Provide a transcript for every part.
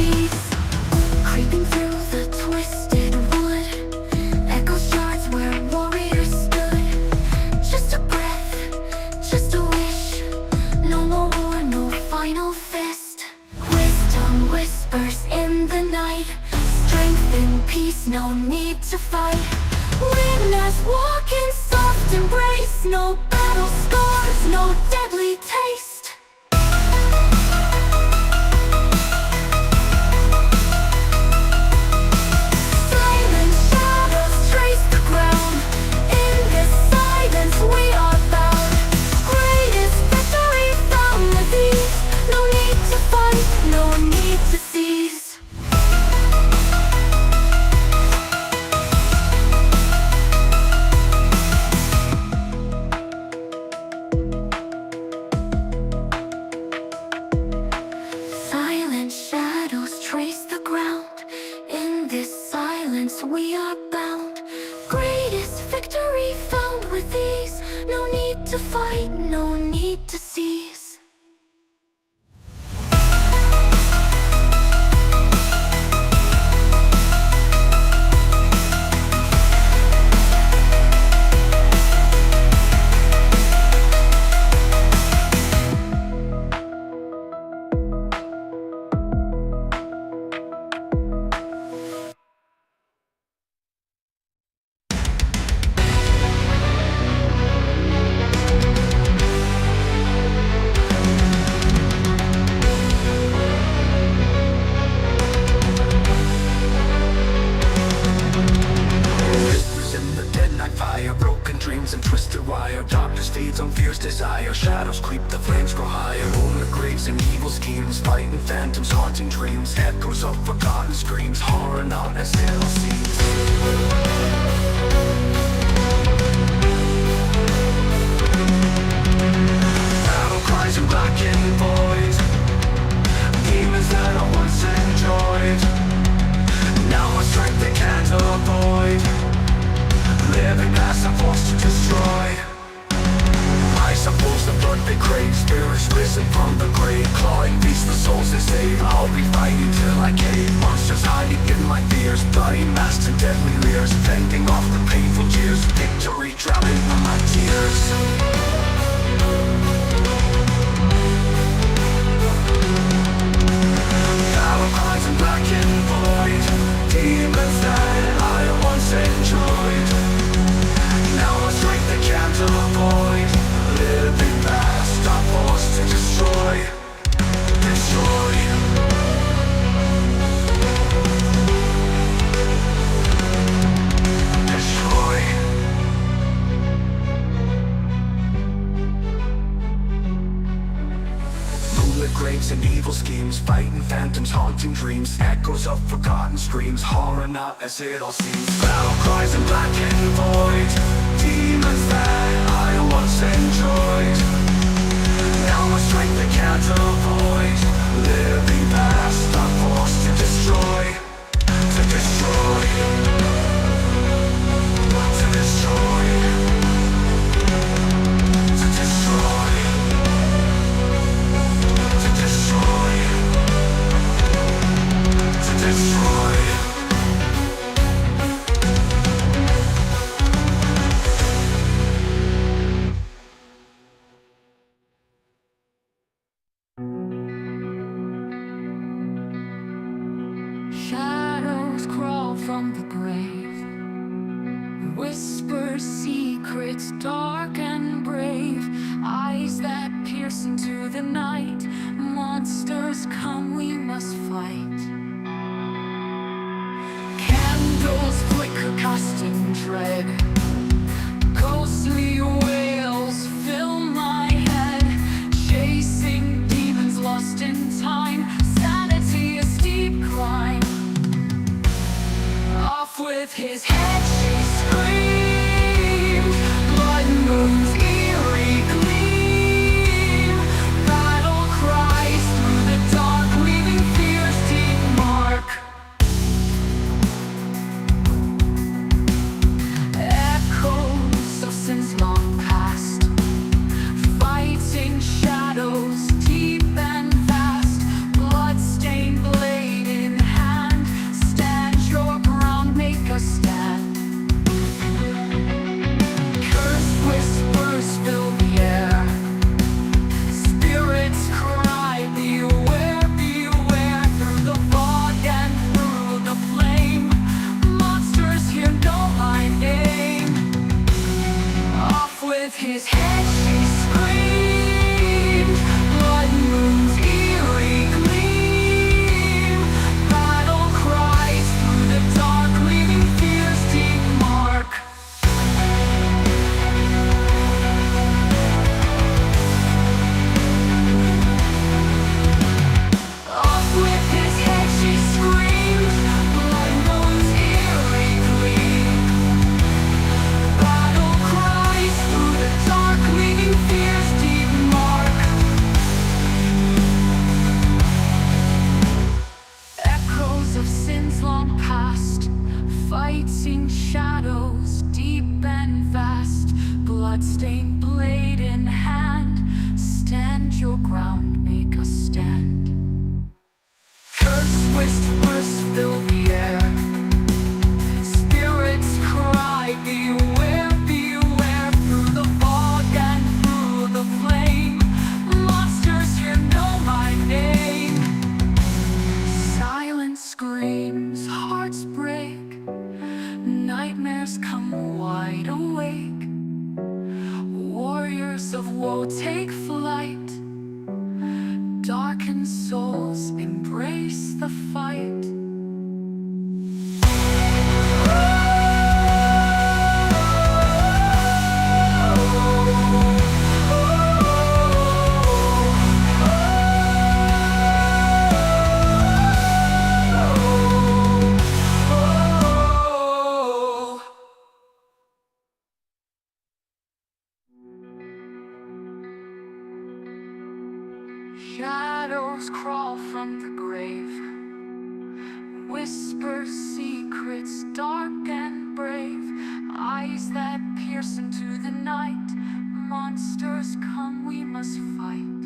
these. Creeping through the twisted wood, echoes shards where warriors stood. Just a breath, just a wish, no more war, no final fist. Wisdom whispers in the night, strength in peace, no need to fight. Witness walk in soft embrace, no battle scars, no deadly taste. Silent shadows trace the ground, in this silence we are bound. Greatest victory found with these, no need to fight, no need to seize. Silent shadows trace the ground, in this silence we are bound. Greatest victory found with these, no need to fight, no need to seize. Whispers in the dead night fire, broken dreams and twisted wire. Darkness feeds on fear's desire, shadows creep, the flames grow higher. Moonlit graves and evil schemes, fighting phantoms, haunting dreams. Echoes of forgotten screams, horror not as it all seems. Battle cries in black and void, demons that I once enjoyed, now my strength they can't avoid. Living past I'm forced to destroy. I suppose the blood they crave, spirits risen from the grave, clawing beasts the souls they save. I'll be fighting till I cave, monsters hiding in my fears, bloody masks and deadly leers, fending off the painful jeers. Victory drowning in my tears. Battle cries in black and void, demons that I once enjoyed, now my strength they can't avoid. Living past I'm forced to destroy. Destroy. Destroy. Moonlit graves and evil schemes, fighting phantoms, haunting dreams. Echoes of forgotten screams, horror not as it all seems. Battle cries in black and void, demons that I once enjoyed, now my strength they can't avoid. Living past I'm forced to destroy. To destroy. To destroy. To destroy. To destroy. To destroy. Shadows crawl from the grave, whisper secrets dark and brave. Eyes that pierce into the night, monsters come we must fight. Candles flicker casting dread, ghostly wails fill my head. Chasing demons lost in time, sanity a steep climb. Off with his head she screamed, blood moon's eerie gleam. Battle cries through the dark, leaving fear's deep mark. Echoes of sins long past, fighting shadows deep and vast. Blood-stained blade fighting shadows deep and vast, bloodstained blade in hand. Stand your ground, make a stand. Curse whispers fill the air. Spirits cry, beware, beware. Through the fog and through the flame, monsters here know my name. Silent screams, hearts break, nightmares come wide awake. Warriors of woe take flight, darkened souls embrace the fight. Shadows crawl from the grave, whisper secrets dark and brave. Eyes that pierce into the night, monsters come, we must fight.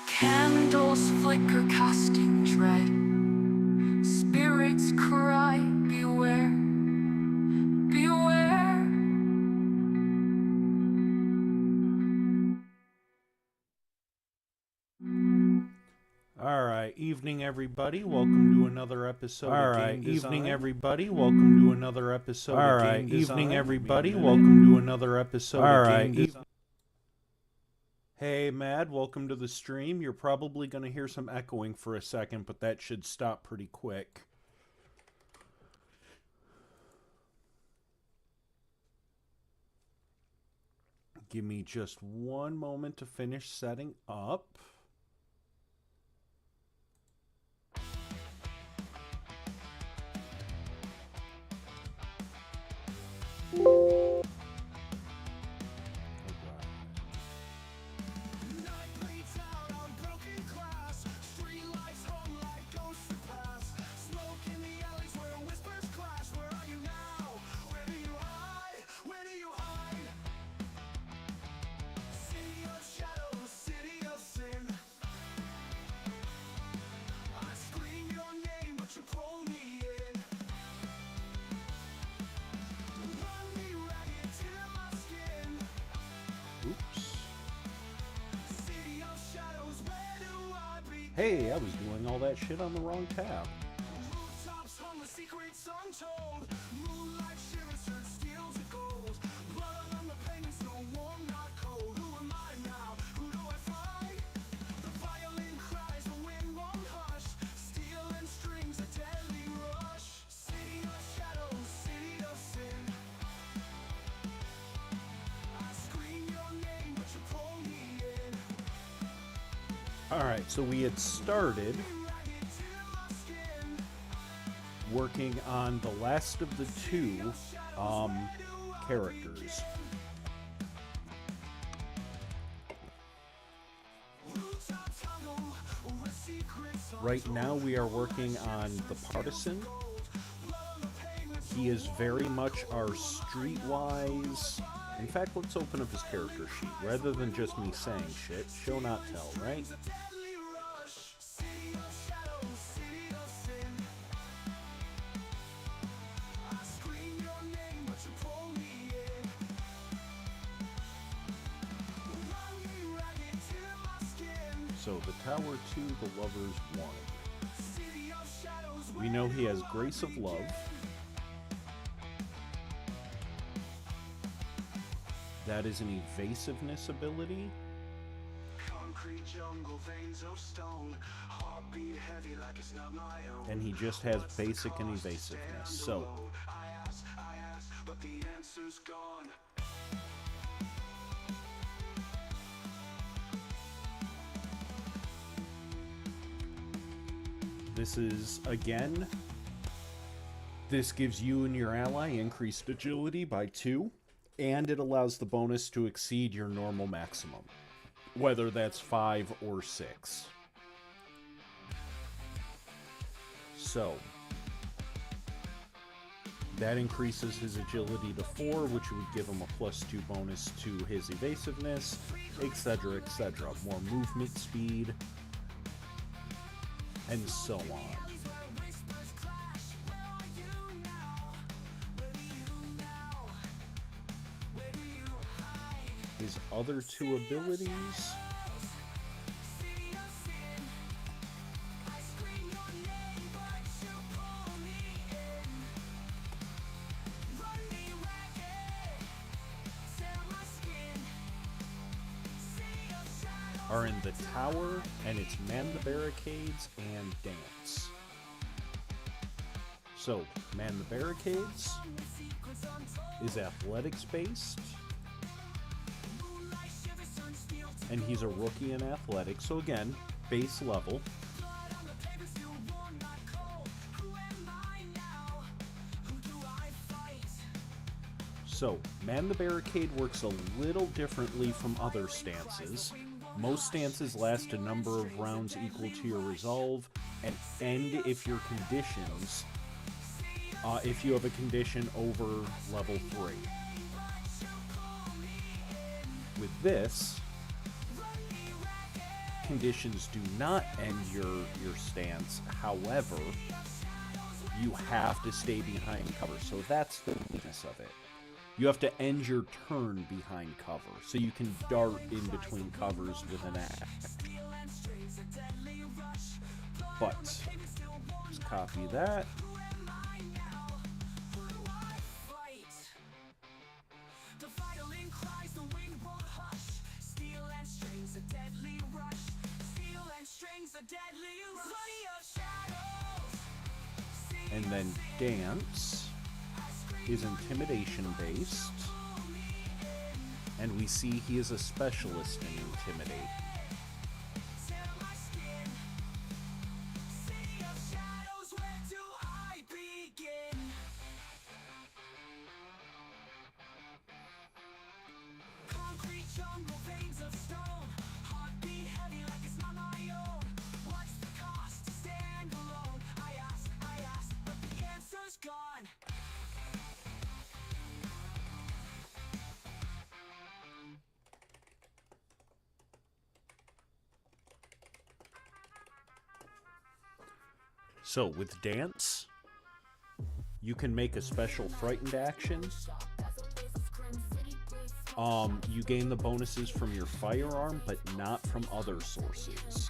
Candles flicker casting dread, spirits cry, beware, beware. All right, evening everybody. Welcome to another episode of Game Design. Evening everybody. Welcome to another episode of Game Design. Evening everybody. Welcome to another episode of Game Design. Hey, Mad, welcome to the stream. You're probably going to hear some echoing for a second, but that should stop pretty quick. Give me just one moment to finish setting up. Hey, I was doing all that shit on the wrong tab. Alright, so we had started working on the last of the two characters. Right now we are working on the Partisan. He is very much our streetwise... In fact, let's open up his character sheet, rather than just me saying shit. Show not tell, right? So, the Tower 2, the Lovers 1. We know he has Grace of Love. That is an evasiveness ability. Concrete jungle, veins of stone, heartbeat heavy like it's not my own. And he just has basic and evasiveness. So I ask, but the answer's gone. This is, again, this gives you and your ally increased agility by 2. And it allows the bonus to exceed your normal maximum, whether that's 5 or 6. So, That increases his agility to 4, which would give him a +2 bonus to his evasiveness, etc., etc. More movement speed, and so on. His other 2 abilities are in the tower, and it's Man the Barricades and Dance. So, Man the Barricades is athletics based, and he's a rookie in athletics, so again, base level. So, Man the Barricade works a little differently from other stances. Most stances last a number of rounds equal to your resolve, and end if your conditions, if you have a condition over level 3. With this, conditions do not end your stance. However, you have to stay behind cover, so that's the weakness of it. You have to end your turn behind cover, so you can dart in between covers with an axe. But, let's copy that. And then Dance is intimidation based, and we see he is a specialist in intimidate. So, with Dance, you can make a special frightened action. You gain the bonuses from your firearm, but not from other sources.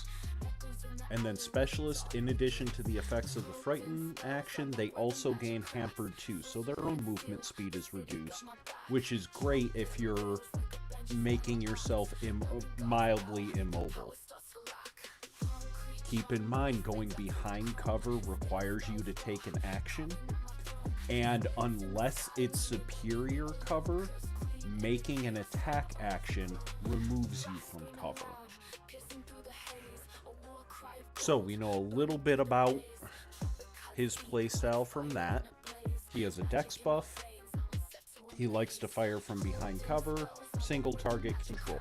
And then Specialist, in addition to the effects of the frightened action, they also gain Hampered too, so their own movement speed is reduced, which is great if you're making yourself mildly immobile. Keep in mind, going behind cover requires you to take an action, and unless it's superior cover, making an attack action removes you from cover. So we know a little bit about his playstyle from that. He has a dex buff, he likes to fire from behind cover, single target control.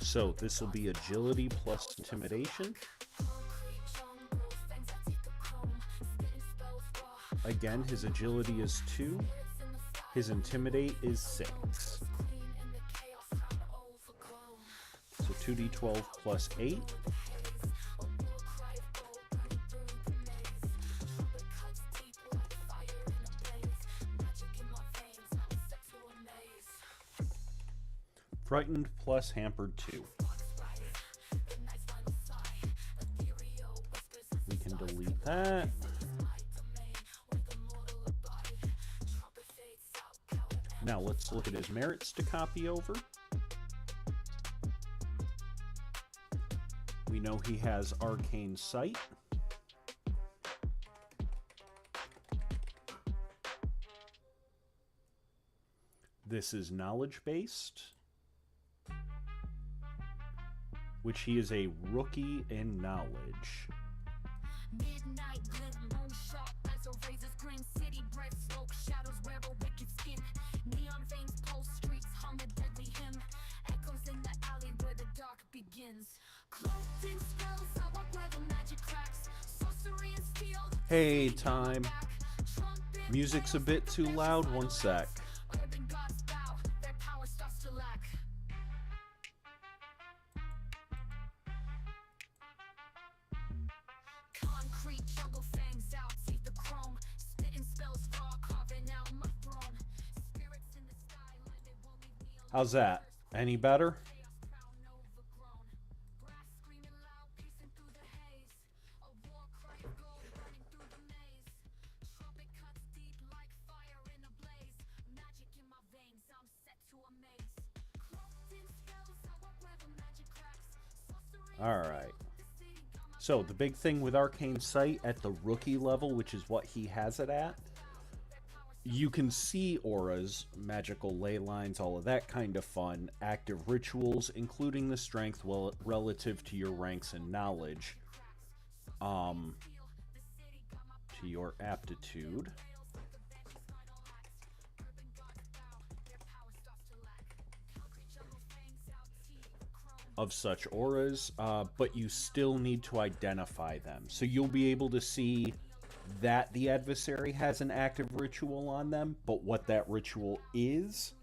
So this will be agility plus intimidation. Again, his agility is 2. His intimidate is 6. So 2d12 plus 8. Frightened plus Hampered 2. We can delete that. Now let's look at his merits to copy over. We know he has Arcane Sight. This is knowledge-based, which he is a rookie in knowledge. Midnight lit moonshot So razors, green city, breath, smoke, shadows, wear a wicked skin. Neon veins, pulse streets, hum a deadly hymn. Echoes in the alley where the dark begins. Cloaked in spells, I walk where the magic cracks. Sorcery and steel. Hey, time. Music's a bit too loud. One sec. Urban gods bow, their power starts to lack. Concrete jungle fangs out, teeth the chrome. Spitting spells raw, carving out my throne. Spirits in the sky, land it won't leave me alone. How's that? Any better? Chaos crown overgrown. Brass screaming loud, pacing through the haze. A war cry of gold running through the maze. Trumpet cuts deep like fire in a blaze. Magic in my veins, I'm set to amaze. Cloaked in spells, I walk where the magic cracks. Sorcery. All right. So the big thing with Arcane Sight at the rookie level, which is what he has it at, you can see auras, magical ley lines, all of that kind of fun, active rituals, including the strength relative to your ranks and knowledge, to your aptitude of such auras, but you still need to identify them. So you'll be able to see that the adversary has an active ritual on them, but what that ritual is,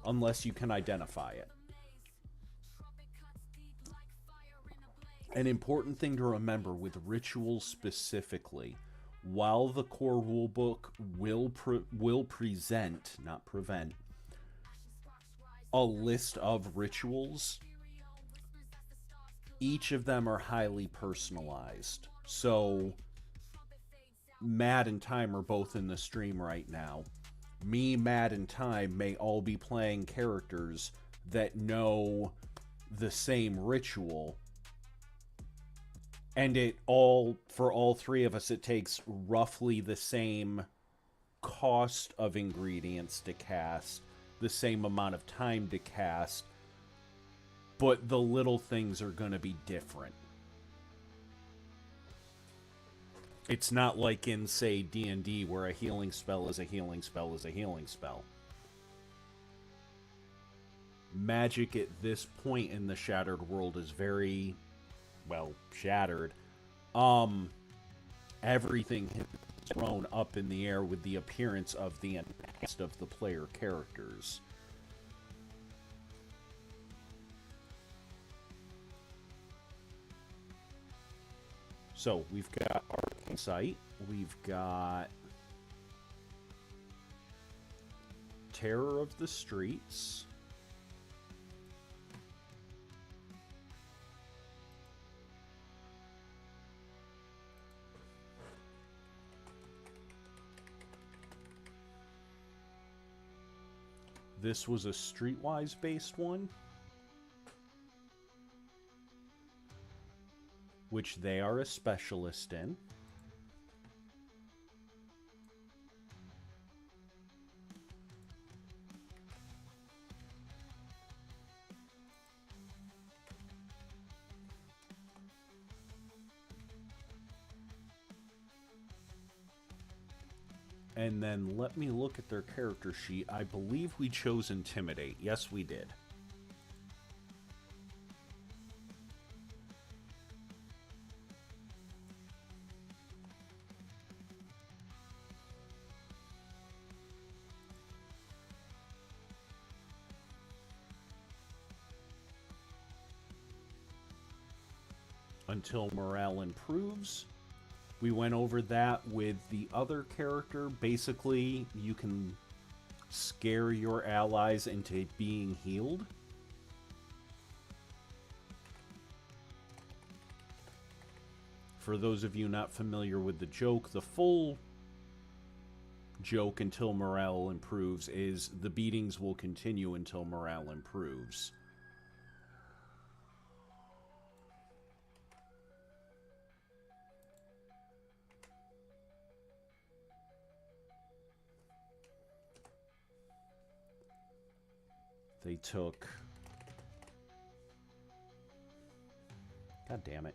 unless you can identify it. An important thing to remember with rituals specifically, while the core rulebook will present, not prevent, a list of rituals, each of them are highly personalized. So Matt and Time are both in the stream right now. Me, Matt, and Time may all be playing characters that know the same ritual, and for all three of us, it takes roughly the same cost of ingredients to cast, the same amount of time to cast, but the little things are going to be different. It's not like in, say, D&D, where a healing spell is a healing spell is a healing spell. Magic at this point in the Shattered World is very, well, shattered. Everything has thrown up in the air with the appearance of the enhanced of the player characters. So, we've got Arcane Sight, we've got Terror of the Streets, this was a Streetwise based one, which they are a specialist in. And then let me look at their character sheet. I believe we chose Intimidate. Yes, we did. Until morale improves. We went over that with the other character. Basically, you can scare your allies into being healed. For those of you not familiar with the joke, the full joke until morale improves is the beatings will continue until morale improves. They took... God damn it.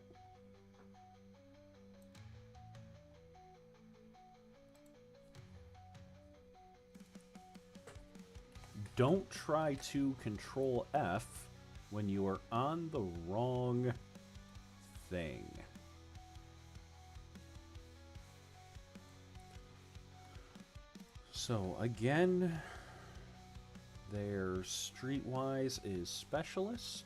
don't try to control F when you are on the wrong thing. So again, their streetwise is specialist.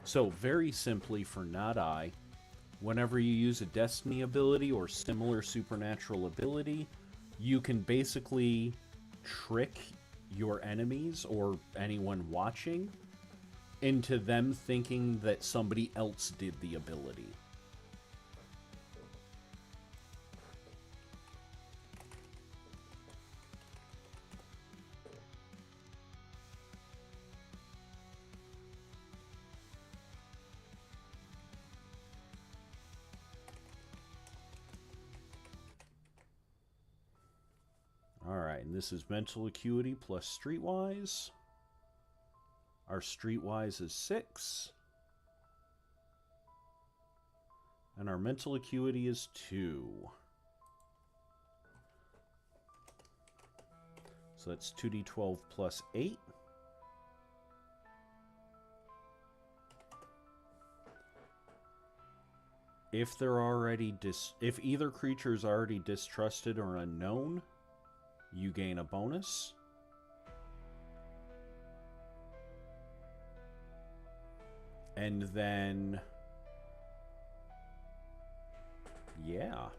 So very simply for not I, whenever you use a destiny ability or similar supernatural ability, you can basically trick your enemies or anyone watching into them thinking that somebody else did the ability. Alright, and this is mental acuity plus streetwise. Our streetwise is 6. And our mental acuity is 2. So that's 2d12 plus 8. If they're already if either creature is already distrusted or unknown, you gain a bonus. And then, yeah.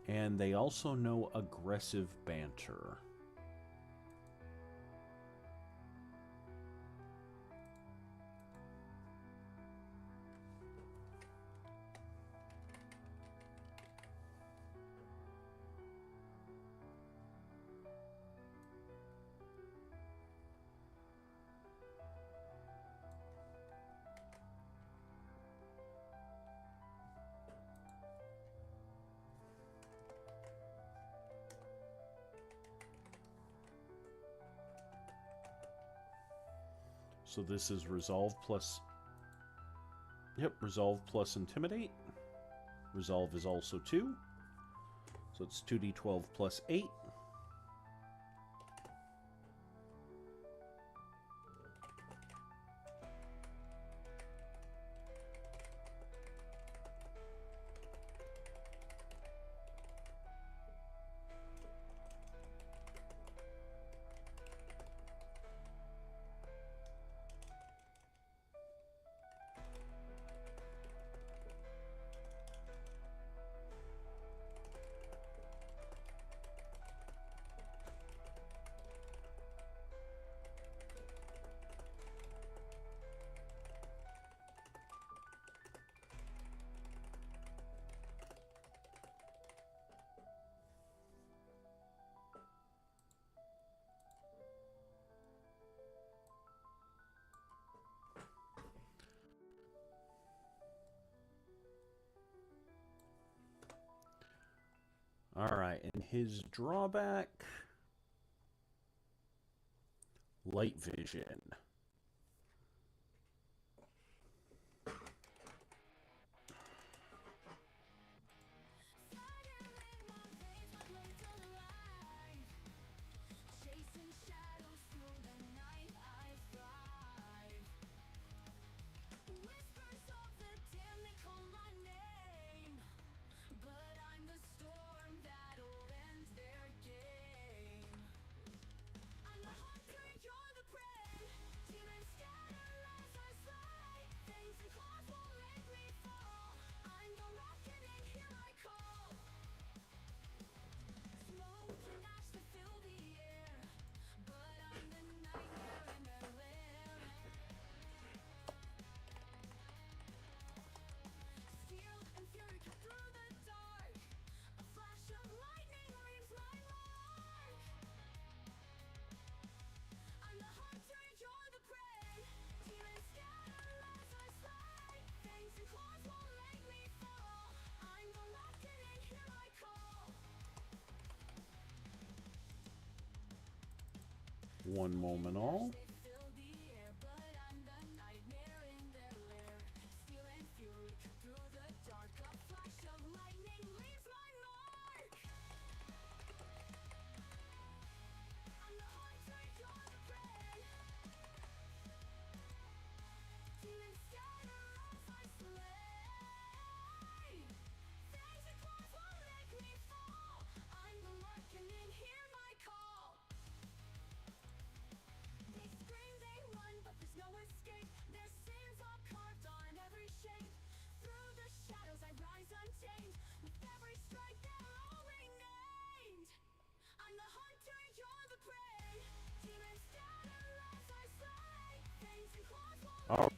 And they also know aggressive banter. So this is resolve plus... Yep, resolve plus intimidate. Resolve is also 2. So it's 2d12 plus 8. Alright, and his drawback... Light vision. One moment all. All right.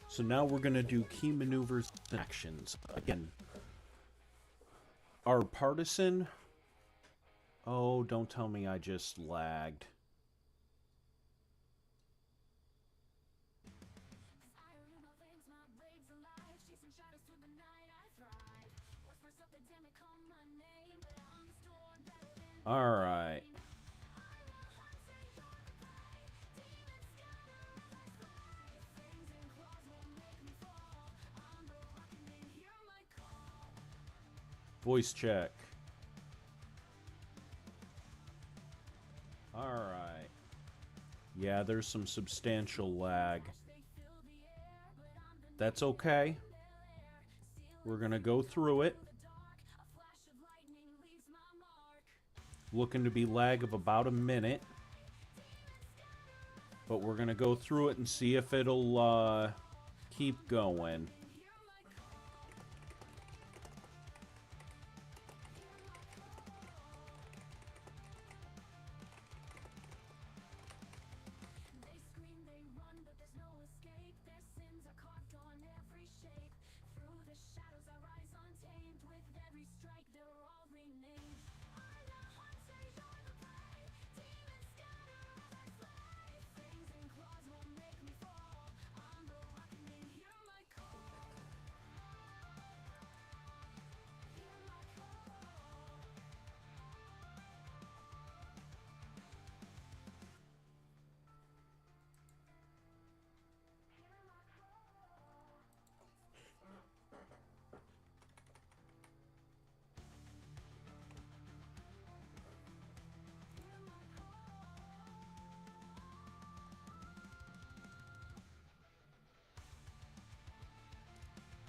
So now we're going to do key maneuvers and actions. Again, our partisan... Oh, don't tell me I just lagged. All right. Voice check. All right. Yeah, there's some substantial lag. That's okay. We're gonna go through it. Looking to be lag of about a minute. But we're gonna go through it and see if it'll keep going.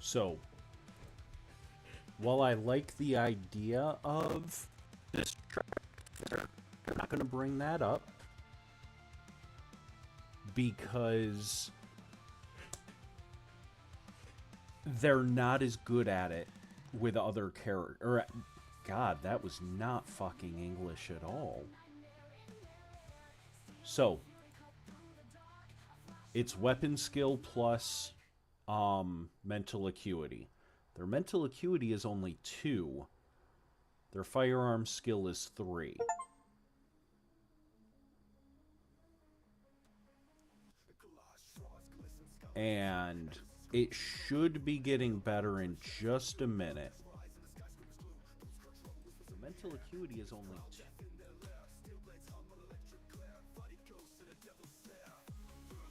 So, while I like the idea of this track, they're not going to bring that up because they're not as good at it with other characters. God, that was not fucking English at all. So, it's weapon skill plus mental acuity. Their mental acuity is only 2. Their firearm skill is 3. And it should be getting better in just a minute. The mental acuity is only 2.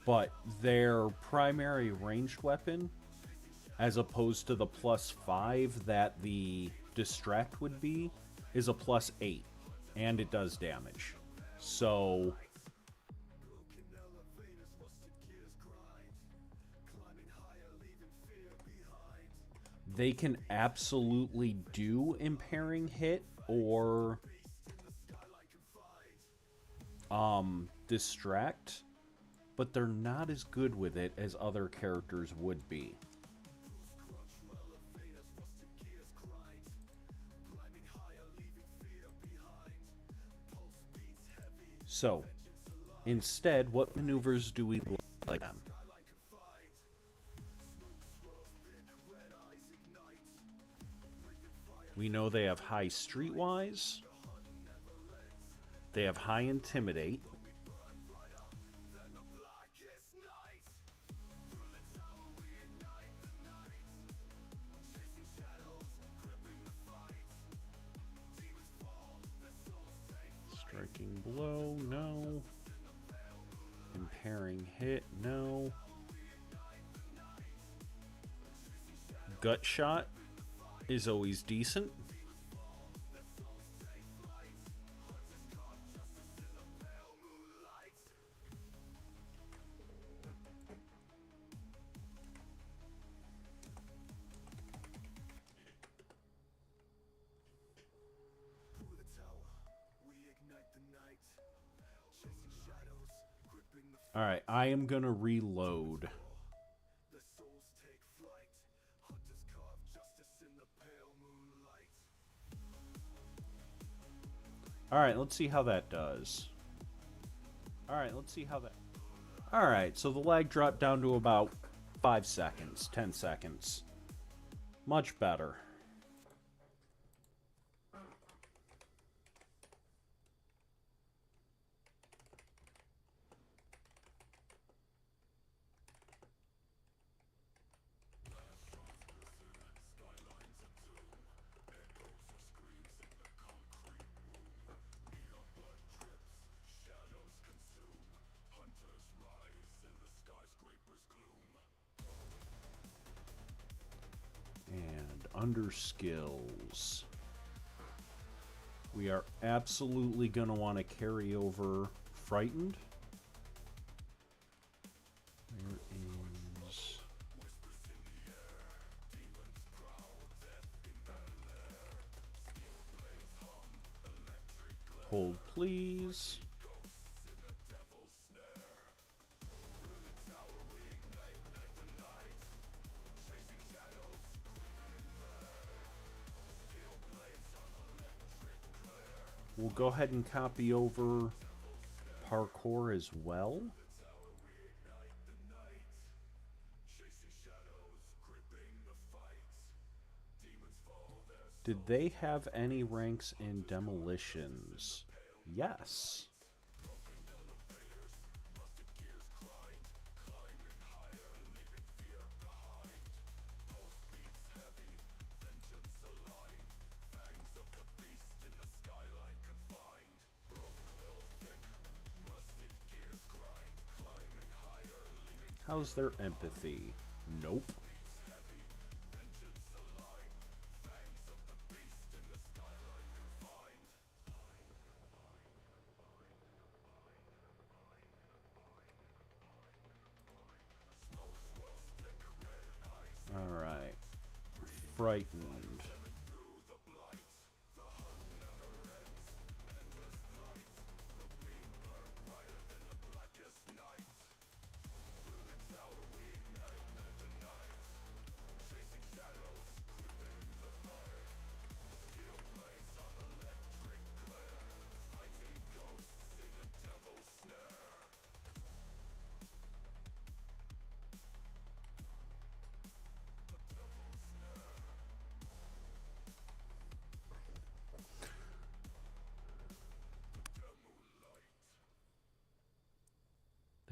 But their primary ranged weapon, as opposed to the +5 that the distract would be, is a +8. And it does damage. So they can absolutely do impairing hit or distract, but they're not as good with it as other characters would be. So, instead, what maneuvers do we like them? We know they have high streetwise. They have high intimidate. Strike Striking blow, no. Impairing hit, no. Gut shot is always decent. Alright, I am gonna reload. Alright, let's see how that does. Alright, so the lag dropped down to about 5 seconds, 10 seconds. Much better. And under skills, we are absolutely going to want to carry over Frightened. There is... Hold, please. We'll go ahead and copy over parkour as well. Did they have any ranks in demolitions? Yes. How's their empathy? Nope. Alright. Frightened.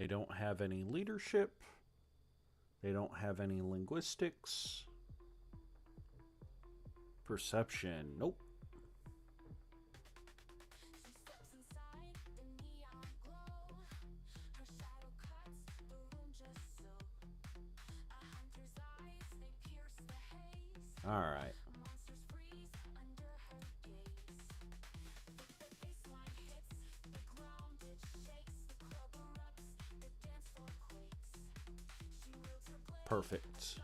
They don't have any leadership. They don't have any linguistics. Perception, nope. All right. Perfect.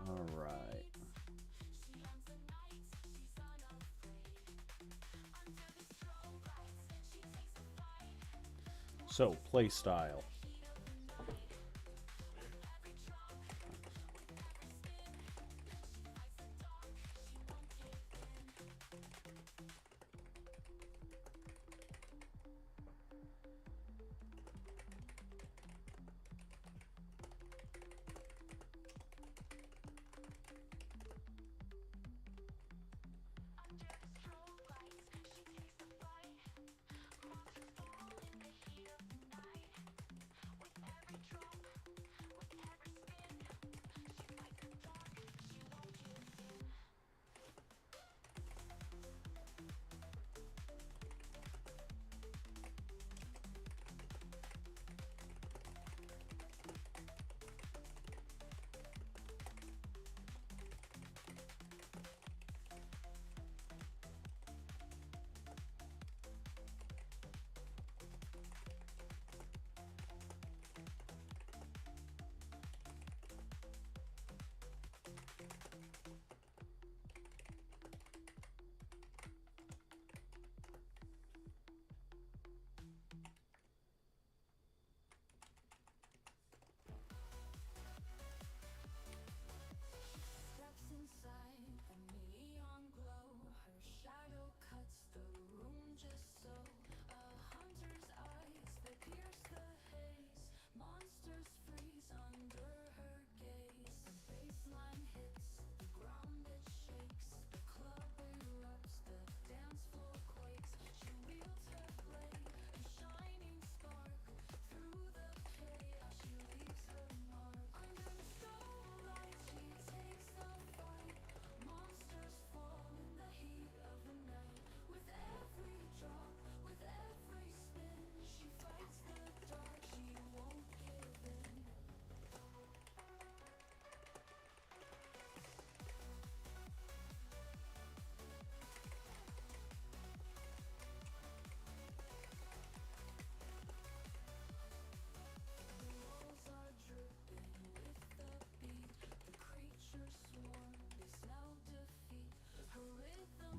All right. So, play style.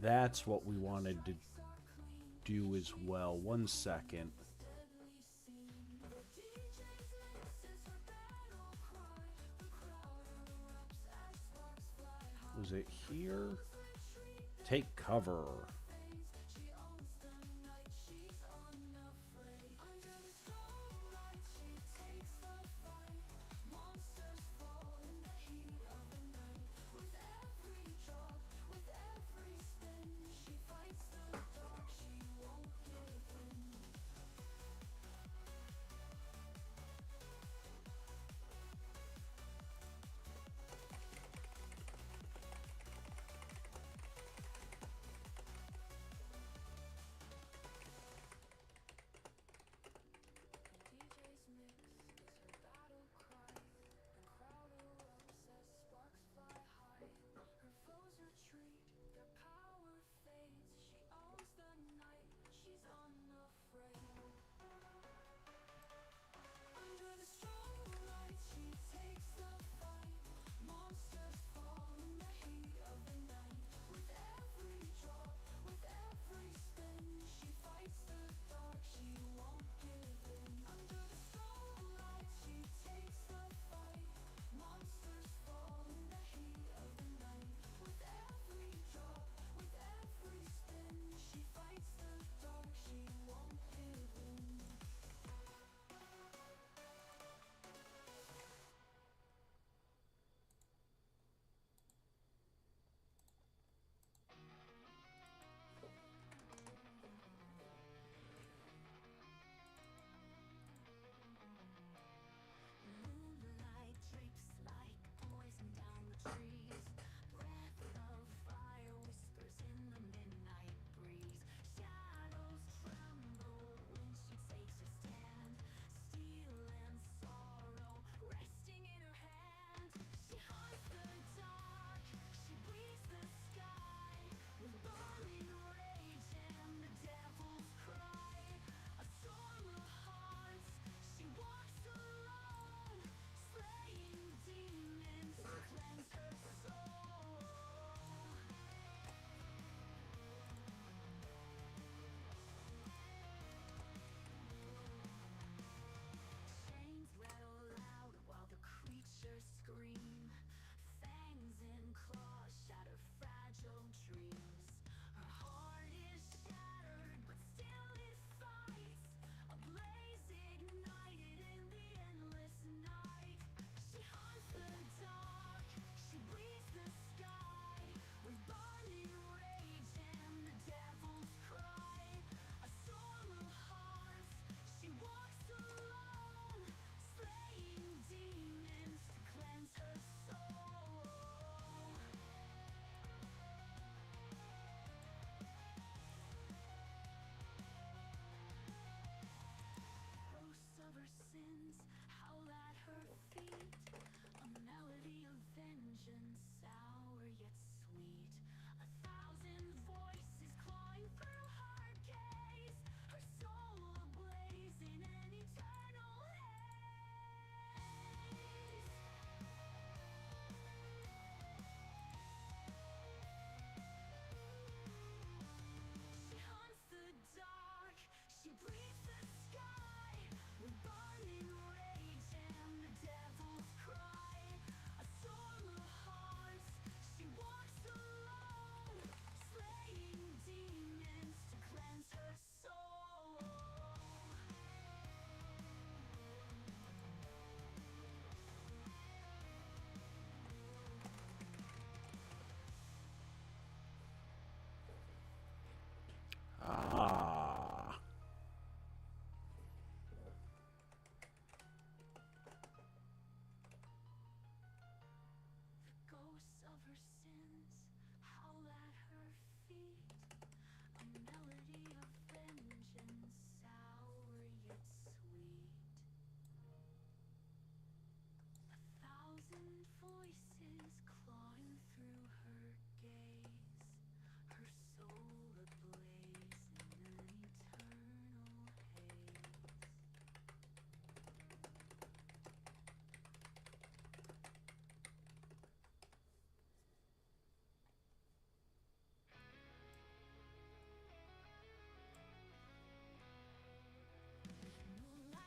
That's what we wanted to do as well. 1 second. Was it here? Take cover.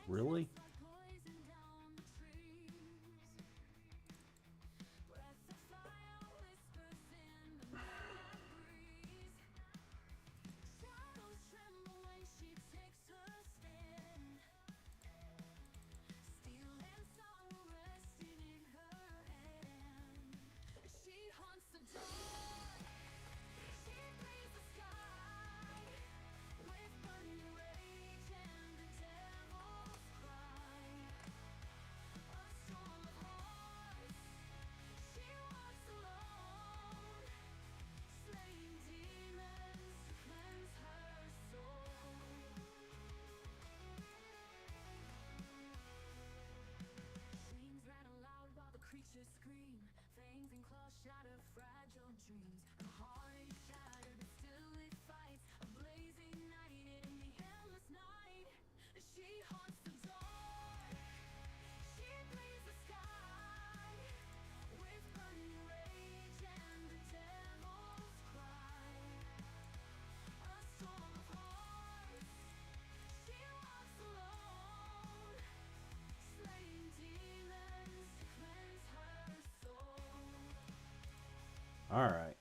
Really? poison down the trees. Breath of fire whispers in the meadow breeze. Shadows tremble when she takes her stand. Steel and sorrow resting in her hand. She haunts the dark. She plays the sky with burning rage and the devil's cry. A storm of hearts. She walks alone, slaying demons to cleanse her soul. Chains rattle loud while the creatures scream. Fangs and claws shatter fragile dreams. Her heart is shattered, but still it fights. A blazing night in the endless night. She haunts the dark. She bleeds the sky with burning rage and the devil's cry. A storm of hearts. She walks alone, slaying demons to cleanse her soul. All right.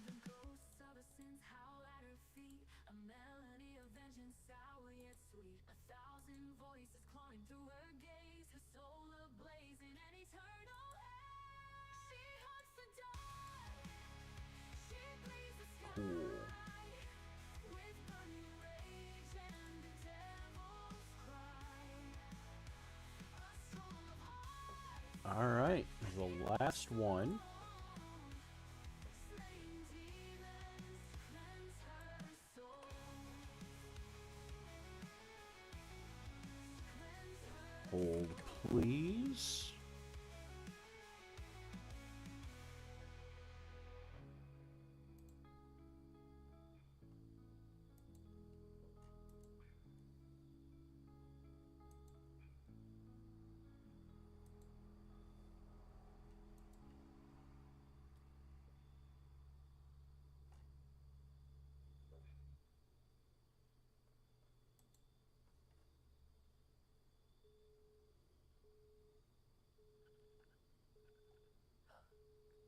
The ghosts of her sins howl at her feet. A melody of vengeance, sour yet sweet. 1,000 voices clawing through her gaze. Her soul ablaze in an eternal haze. She haunts the dark. She bleeds the sky. Cool. With burning rage and the devil's cry. A storm of hearts. All right. The last one. Slaying demons to cleanse her soul. Cleanse her. Hold, please.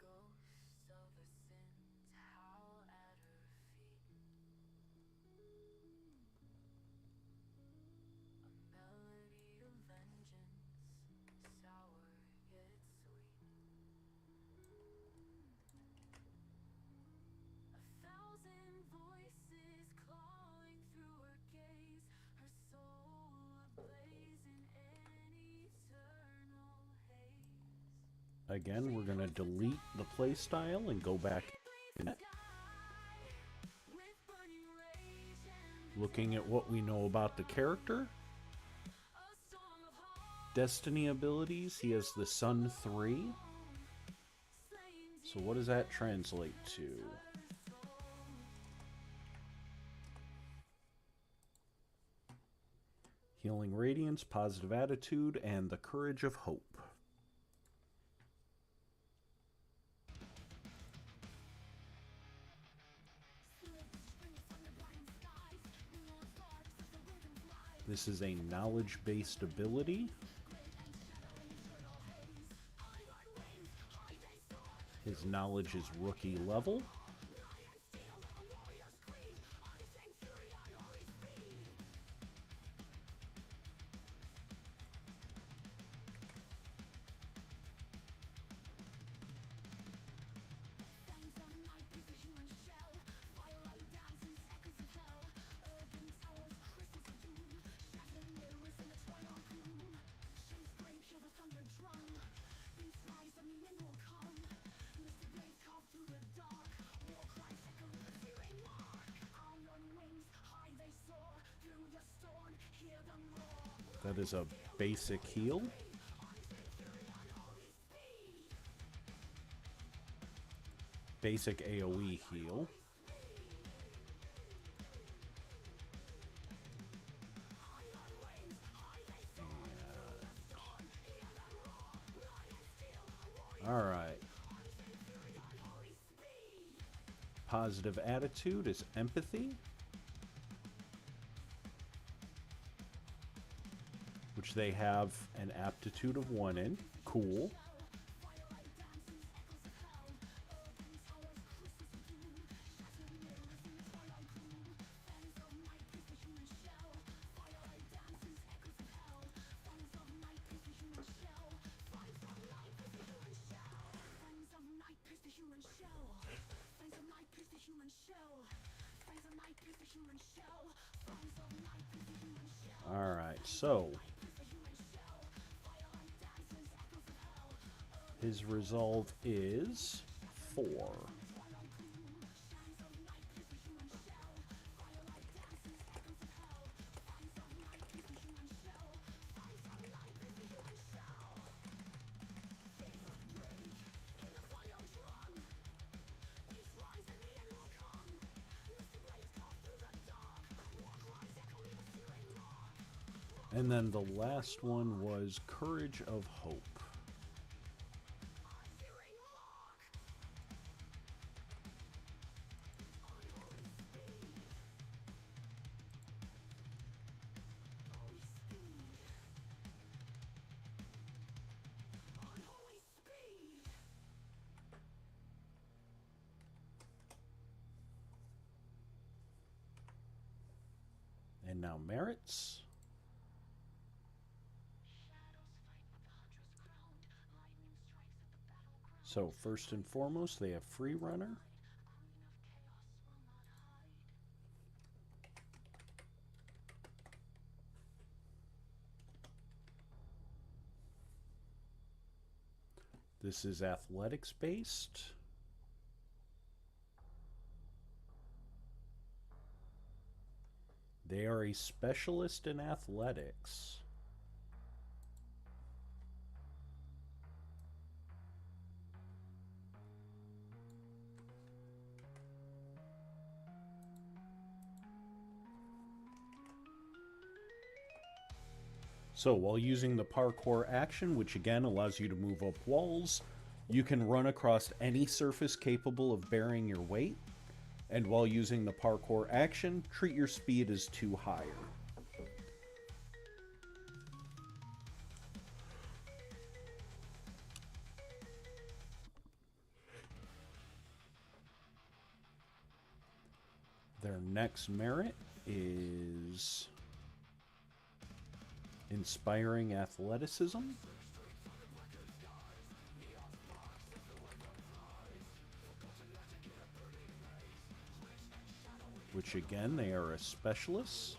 Ghosts of her sins howl at her feet. A melody of vengeance, sour yet sweet. 1,000 voices clawing through her gaze. Her soul ablaze in an eternal haze. Again, we're going to delete the playstyle and go back. Looking at what we know about the character. Destiny abilities, he has the Sun 3. So what does that translate to? Healing Radiance, Positive Attitude, and the Courage of Hope. This is a knowledge-based ability. His knowledge is rookie level. That is a basic heal. Basic AoE heal. Alright. Positive attitude is empathy. which they have an aptitude of 1 in. Cool. Alright, so his resolve is 4. And then the last one was Courage of Hope. And now merits. So first and foremost, they have Free Runner. This is athletics based. They are a specialist in athletics. So while using the parkour action, which again allows you to move up walls, you can run across any surface capable of bearing your weight. And while using the parkour action, treat your speed as 2 higher. Their next merit is Inspiring Athleticism. Which again, they are a specialist.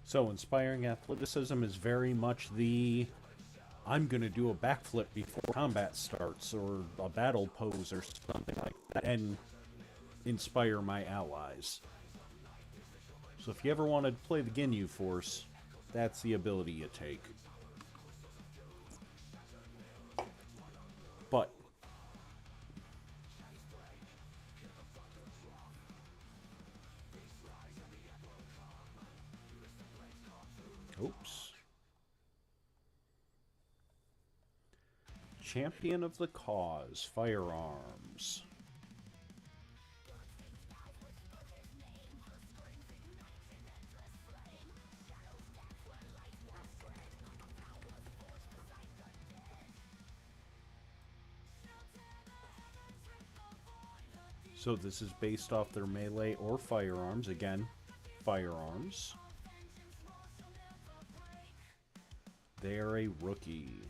So Inspiring Athleticism is very much the I'm going to do a backflip before combat starts, or a battle pose, or something like that, and inspire my allies. So if you ever want to play the Ginyu Force, that's the ability you take. But oops. Champion of the Cause, Firearms. So this is based off their melee or firearms. Again, firearms. They are a rookie.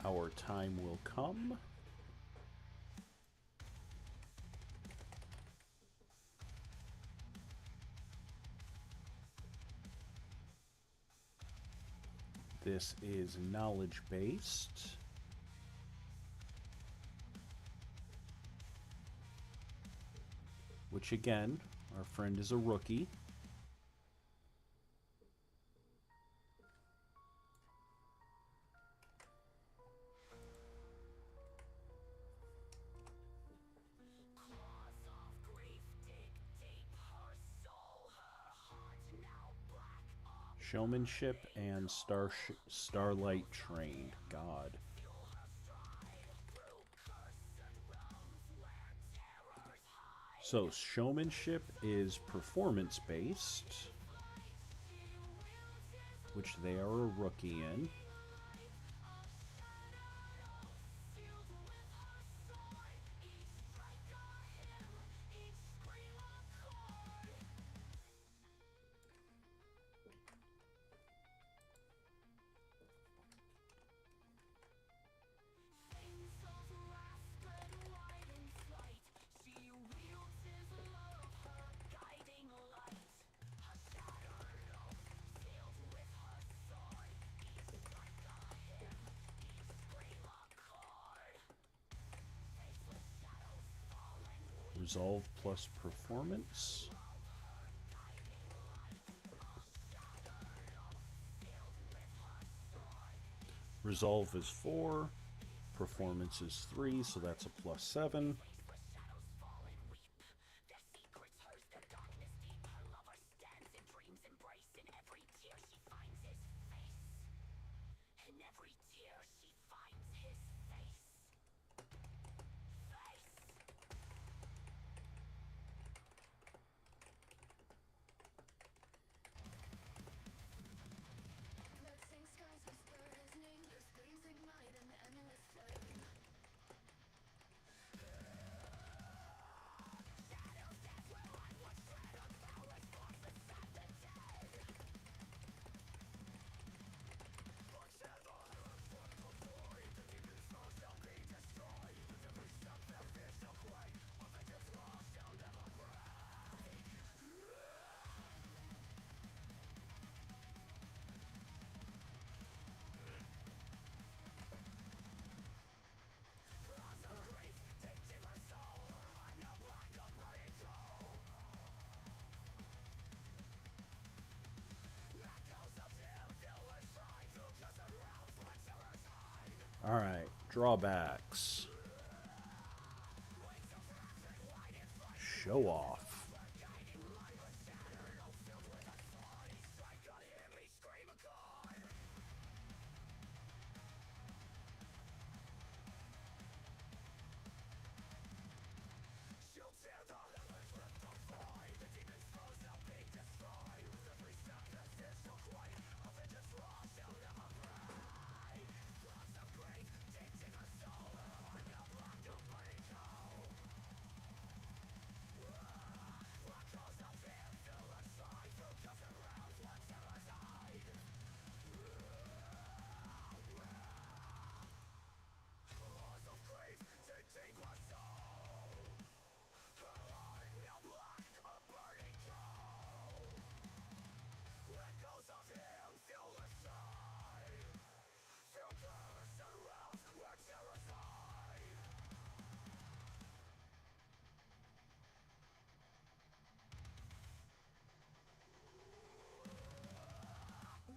Our time will come. This is knowledge-based. Which again, our friend is a rookie. Showmanship and Starlight trained. God. So showmanship is performance based, which they are a rookie in. Resolve plus performance. Resolve is 4, performance is 3, so that's a +7. All right, drawbacks. Show off.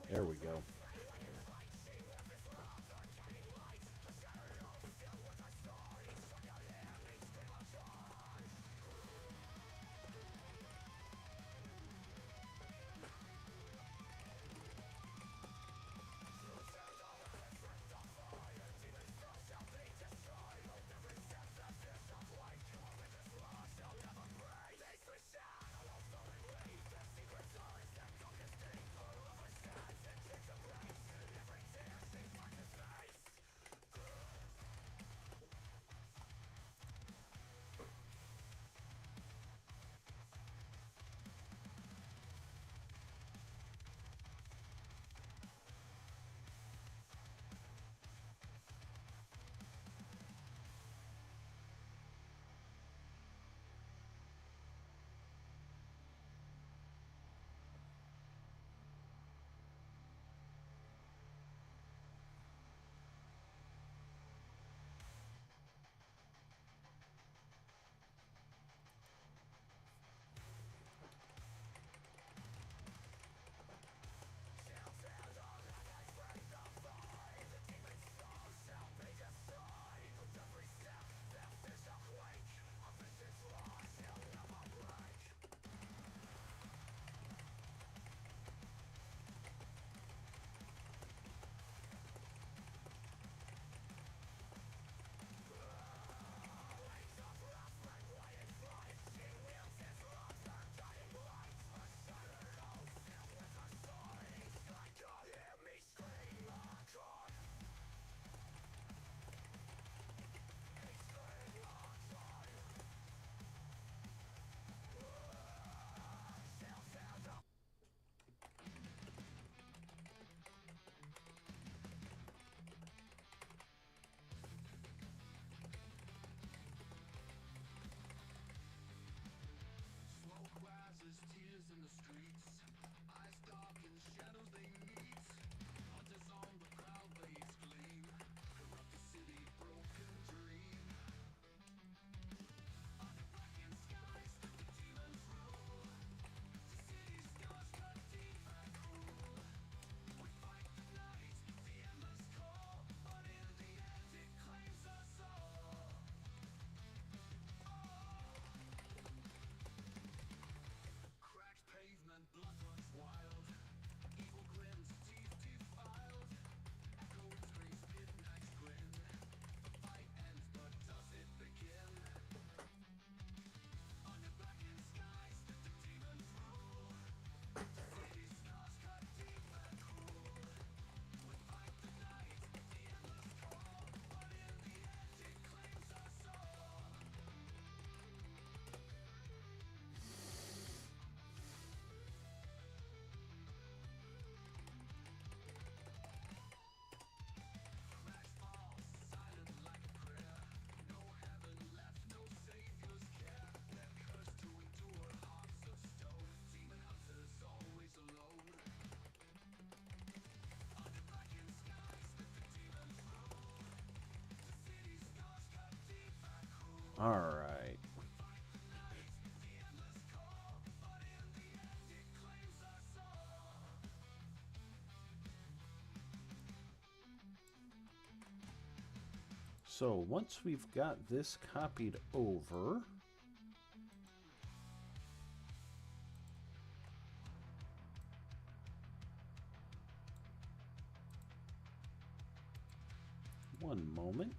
There we go. All right. So once we've got this copied over, one moment.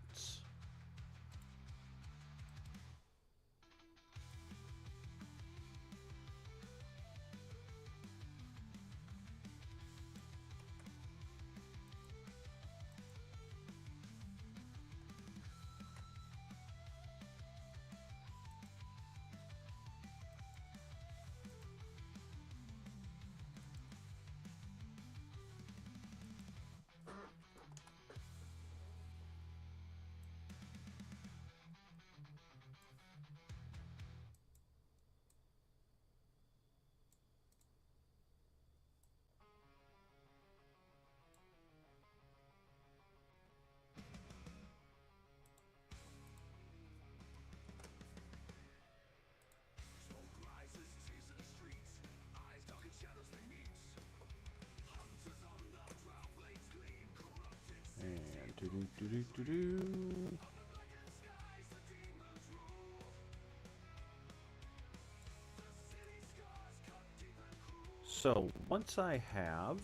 So, once I have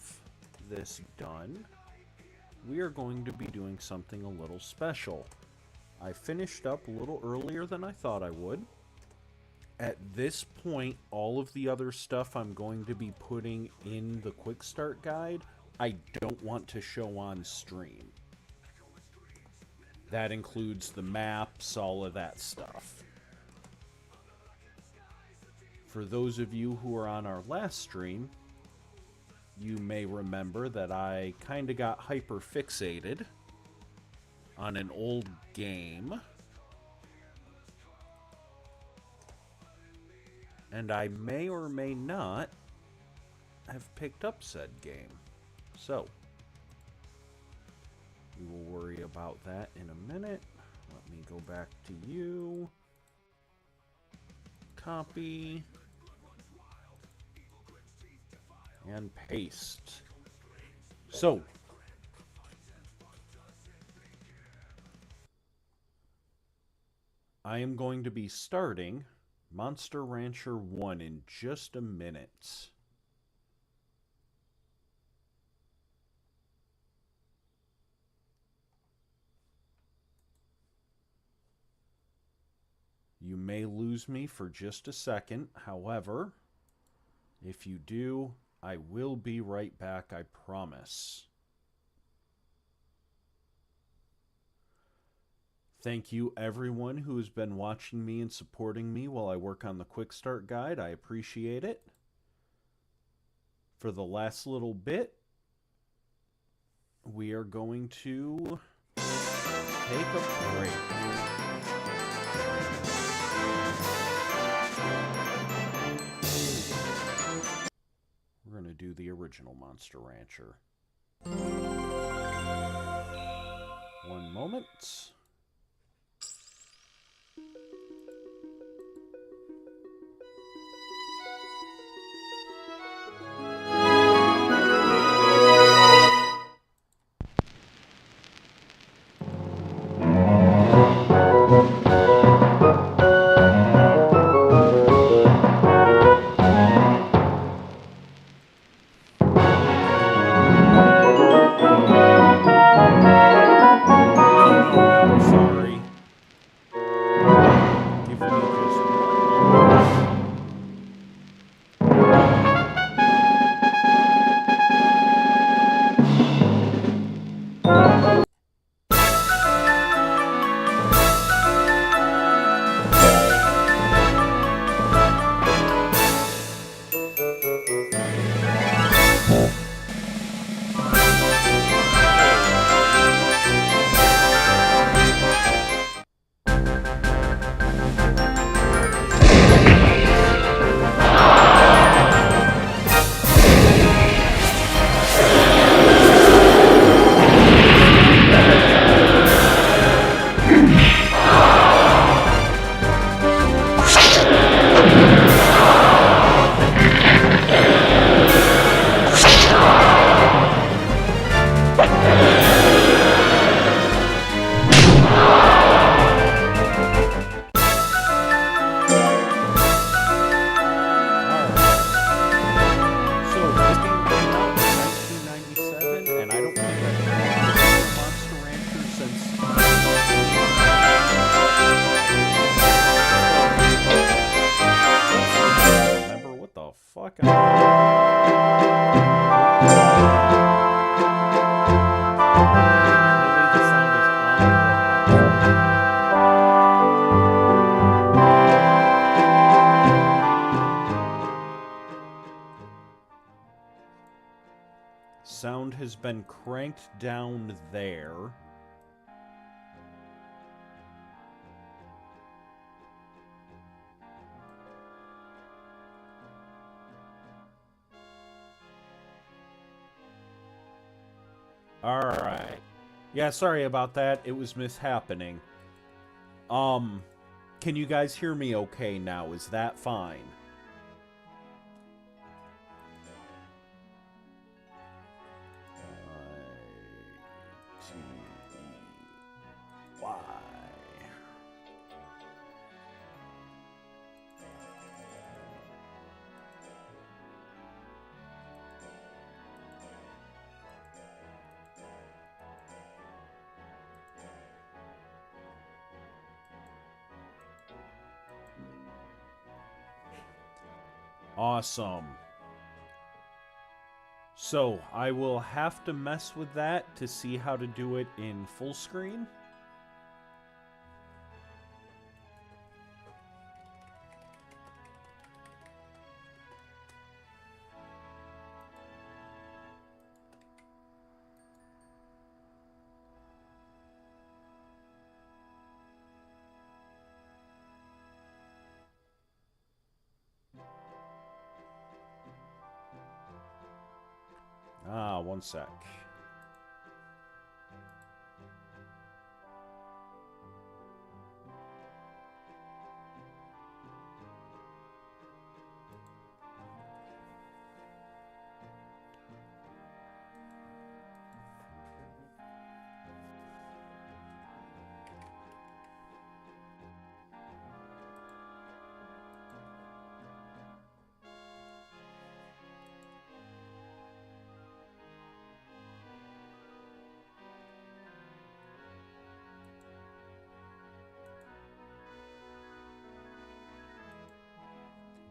this done, we are going to be doing something a little special. I finished up a little earlier than I thought I would. At this point, all of the other stuff I'm going to be putting in the quick start guide, I don't want to show on stream. That includes the maps, all of that stuff. For those of you who are on our last stream, you may remember that I kind of got hyper fixated on an old game. And I may or may not have picked up said game. So, we will worry about that in a minute. Let me go back to you. Copy. And paste. So, I am going to be starting Monster Rancher 1 in just a minute. You may lose me for just a second. However, if you do, I will be right back, I promise. Thank you everyone who has been watching me and supporting me while I work on the Quick Start Guide. I appreciate it. For the last little bit, we are going to take a break. We're going to do the original Monster Rancher. One moment. Sound has been cranked down there. Alright. Yeah, sorry about that. It was mishappening. Can you guys hear me okay now? Is that fine? Awesome. So, I will have to mess with that to see how to do it in full screen. One sec.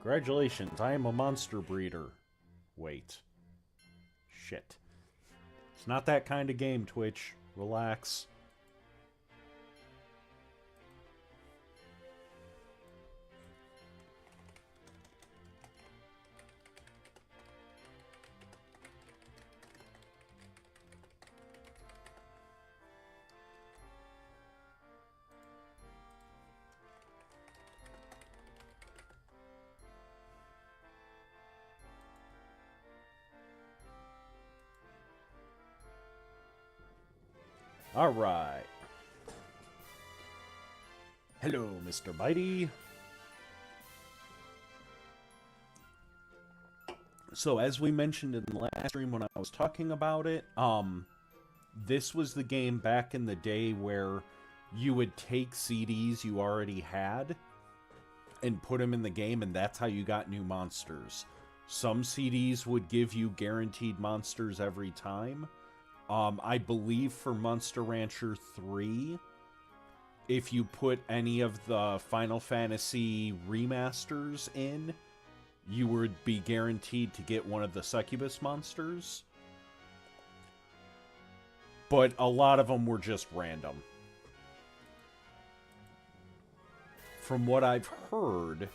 Congratulations, I am a monster breeder. Wait. Shit. It's not that kind of game, Twitch. Relax. Alright. Hello, Mr. Bitey. So, as we mentioned in the last stream when I was talking about it, this was the game back in the day where you would take CDs you already had and put them in the game, and that's how you got new monsters. Some CDs would give you guaranteed monsters every time. I believe for Monster Rancher 3, if you put any of the Final Fantasy remasters in, you would be guaranteed to get one of the Succubus monsters. But a lot of them were just random. From what I've heard,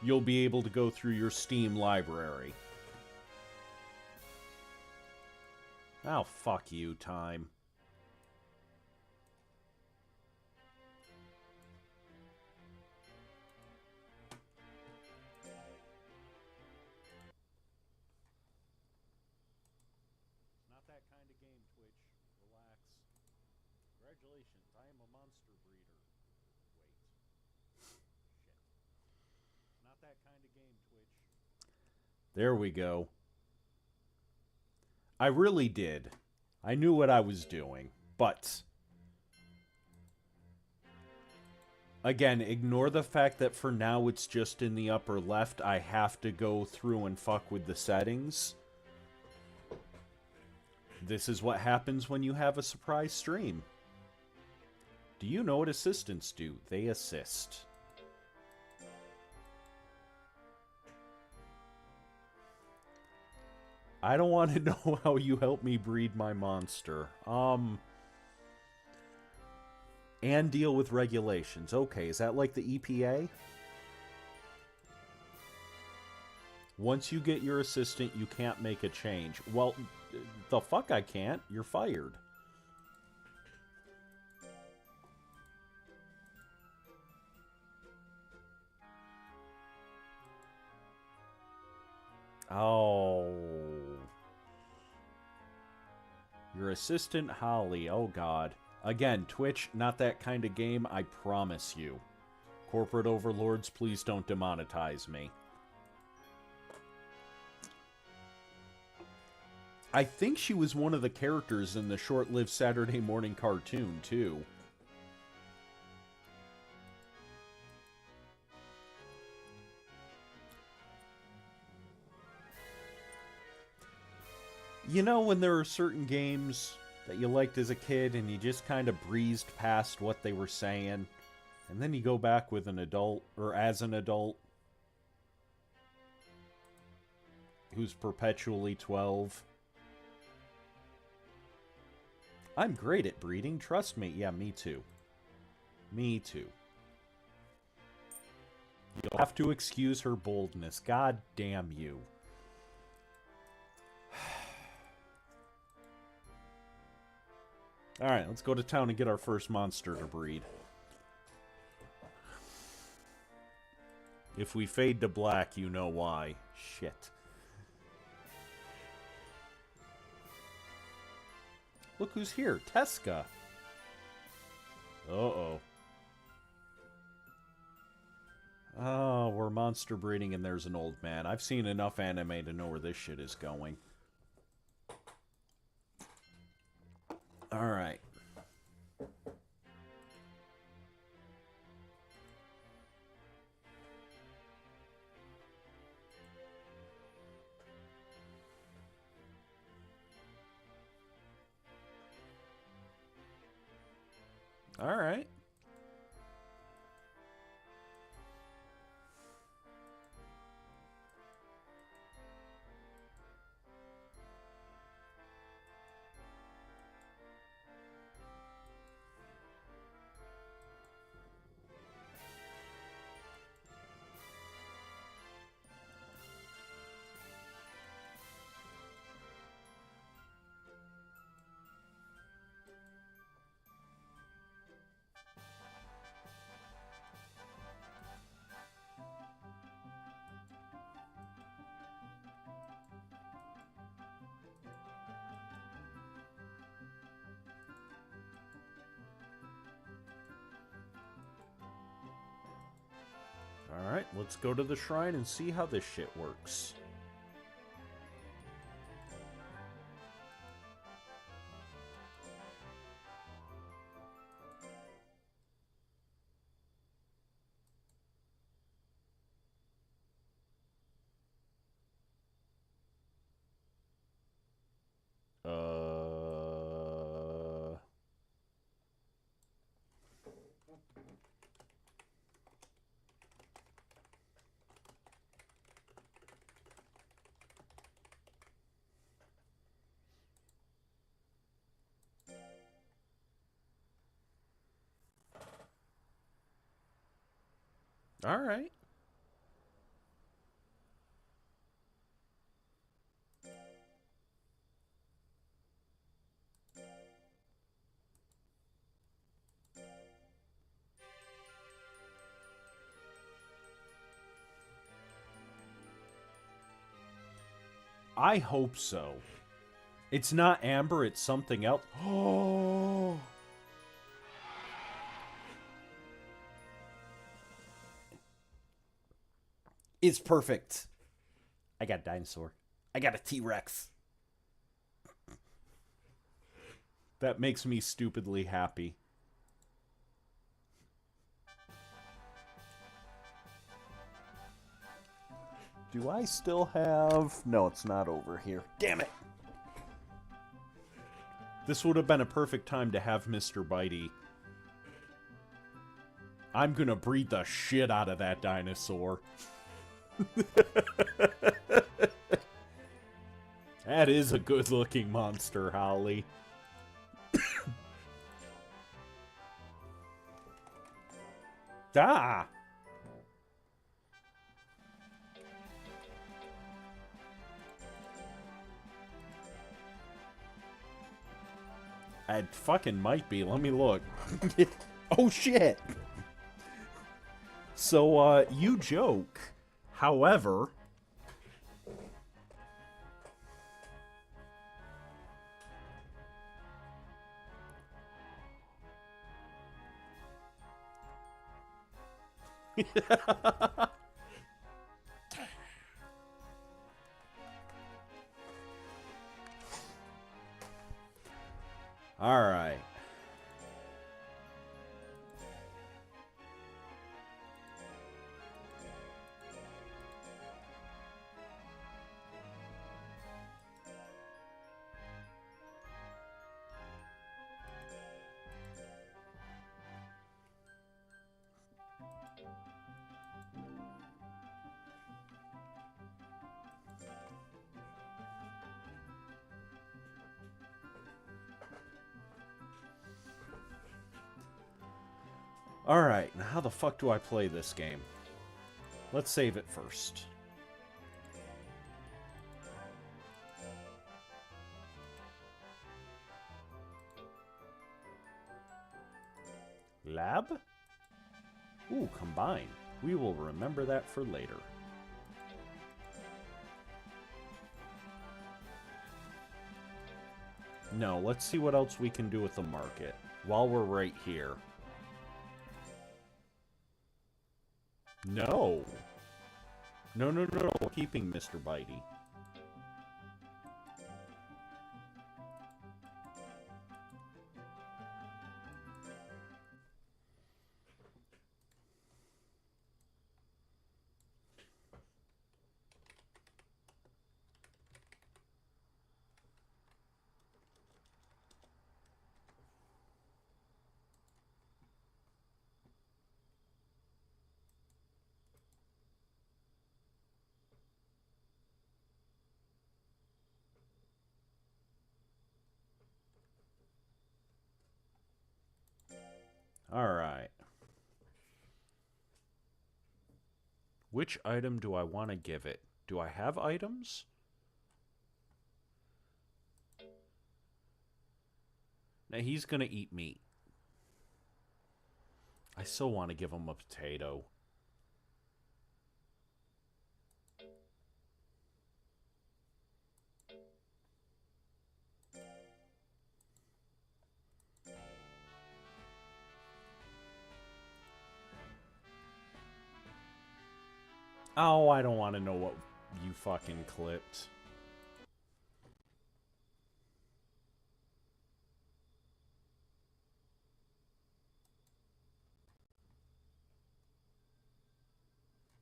you'll be able to go through your Steam library. Oh, fuck you, time. It's not that kind of game, Twitch. Relax. Congratulations, I am a monster breeder. Wait. Shit. It's not that kind of game, Twitch. There we go. I really did. I knew what I was doing, but again, ignore the fact that for now it's just in the upper left. I have to go through and fuck with the settings. This is what happens when you have a surprise stream. Do you know what assistants do? They assist. I don't want to know how you help me breed my monster. And deal with regulations. Okay, is that like the EPA? Once you get your assistant, you can't make a change. Well, the fuck I can't. You're fired. Oh. Your assistant, Holly. Oh, God. Again, Twitch, not that kind of game, I promise you. Corporate overlords, please don't demonetize me. I think she was one of the characters in the short-lived Saturday morning cartoon, too. You know when there are certain games that you liked as a kid and you just kind of breezed past what they were saying, and then you go back with an adult, or as an adult? who's perpetually 12. I'm great at breeding, trust me. Yeah, me too. Me too. You'll have to excuse her boldness. God damn you. Alright, let's go to town and get our first monster to breed. If we fade to black, you know why. Shit. Look who's here. Teska. Uh-oh. Oh, we're monster breeding and there's an old man. I've seen enough anime to know where this shit is going. Alright. Alright. Alright, let's go to the shrine and see how this shit works. Alright. I hope so. It's not Amber, it's something else. Oh! It's perfect. I got a dinosaur. I got a T-Rex. That makes me stupidly happy. Do I still have... No, it's not over here. Damn it! This would have been a perfect time to have Mr. Bitey. I'm gonna breed the shit out of that dinosaur. That is a good-looking monster, Holly. Ah! It fucking might be. Let me look. Oh, shit! So, you joke. However... All right. Alright, now how the fuck do I play this game? Let's save it first. Lab? Ooh, combine. We will remember that for later. No, let's see what else we can do with the market while we're right here. No. No, no, no, no. Keeping Mr. Bitey. Alright. Which item do I want to give it? Do I have items? Now he's going to eat meat. I still want to give him a potato. Oh, I don't want to know what you fucking clipped.